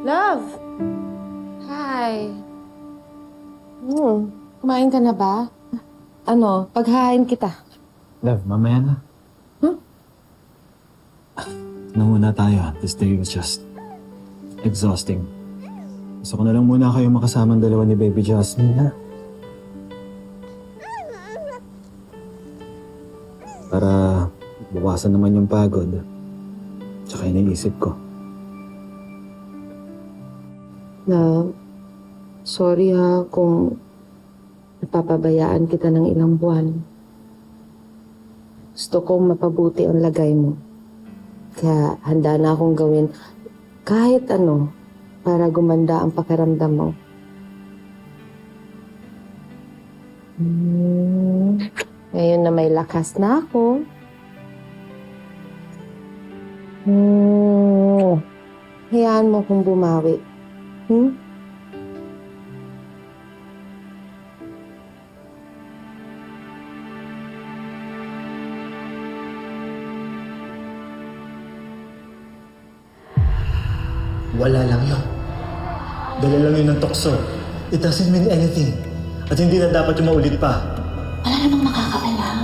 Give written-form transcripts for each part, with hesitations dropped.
Love! Hi! Kumain ka na ba? Ano, paghahain kita. Love, mamaya na. Hmm? Nanguna tayo. This day was just exhausting. Gusto ko na lang muna kayo makasama ang dalawa ni Baby Jasmine, ha? Para buwasan naman yung pagod. Tsaka iniisip ko. Love, sorry ha kung napapabayaan kita ng ilang buwan. Gusto kong mapabuti ang lagay mo. Kaya handa na akong gawin kahit ano para gumanda ang pakiramdam mo. Ngayon na may lakas na ako. Hayaan mo kung bumawi. Wala lang yun. Dala lang yun ng tukso. It doesn't mean anything. At hindi na dapat yung maulit pa. Wala namang makakaalam.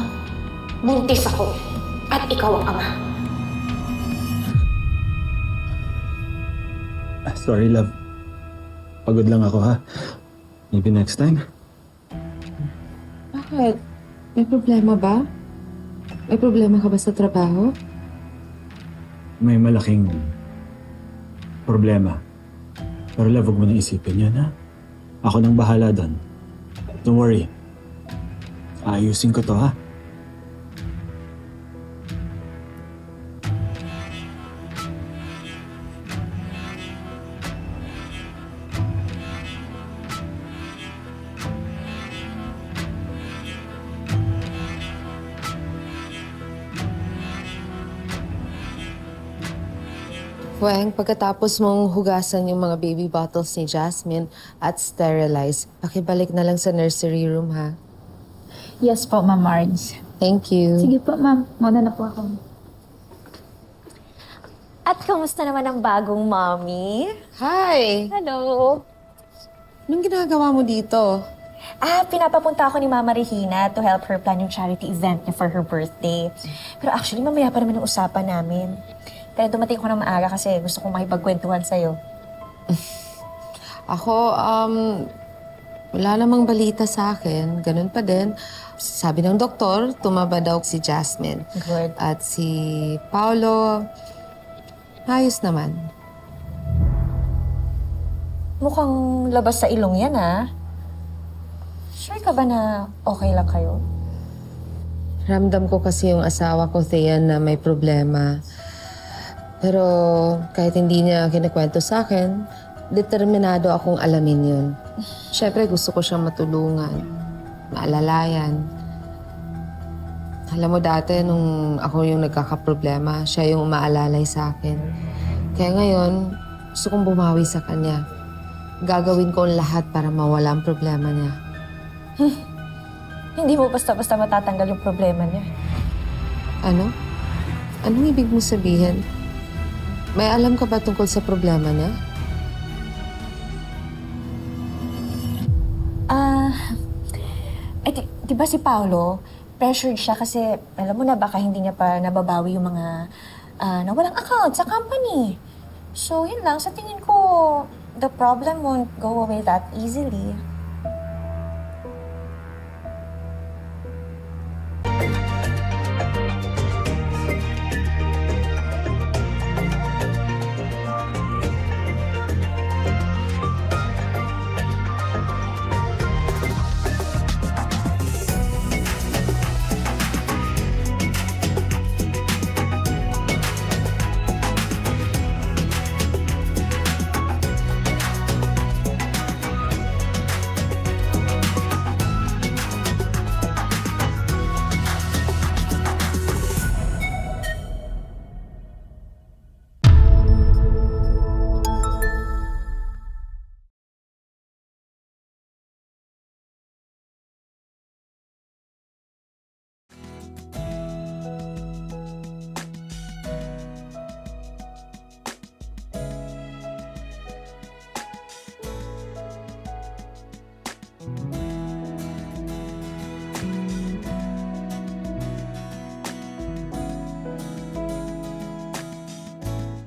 Buntis ako. At ikaw ang ama. Sorry, love. Pagod lang ako, ha? Maybe next time. Bakit? May problema ba? May problema ka ba sa trabaho? May malaking problema. Pero love, huwag mo na isipin yan, ha? Ako nang bahala doon. Don't worry. Ayusin ko to, ha? Weng, pagkatapos mong hugasan yung mga baby bottles ni Jasmine at sterilize, pakibalik na lang sa nursery room, ha? Yes po, Ma'am Marge. Thank you. Sige po, Ma'am. Muna na po ako. At kamusta naman ang bagong mommy? Hi! Hello! Anong ginagawa mo dito? Pinapapunta ako ni Mama Regina to help her plan yung charity event niya for her birthday. Pero actually, mamaya pa naman yung usapan namin. Kaya dumating ko ng maaga kasi gusto kong makipagkwentuhan sa'yo. Ako, wala namang balita sa akin. Ganun pa din. Sabi ng doktor, tumaba daw si Jasmine. Good. At si Paolo, ayos naman. Mukhang labas sa ilong yan, ha? Sure ka ba na okay lang kayo? Ramdam ko kasi yung asawa ko, Thea, na may problema. Pero kahit hindi niya kinikwento sa akin, determinado akong alamin yun. Siyempre, gusto ko siyang matulungan, maalalayan. Alam mo dati, nung ako yung nagkakaproblema, siya yung umaalalay sa akin. Kaya ngayon, gusto kong bumawi sa kanya. Gagawin ko ang lahat para mawala ang problema niya. Hindi mo basta-basta matatanggal yung problema niya. Ano? Anong ibig mo sabihin? May alam ka ba tungkol sa problema niya? Di ba si Paolo, pressured siya kasi alam mo na baka hindi niya pa nababawi yung mga nawalang account sa company. So yun lang, sa tingin ko, the problem won't go away that easily.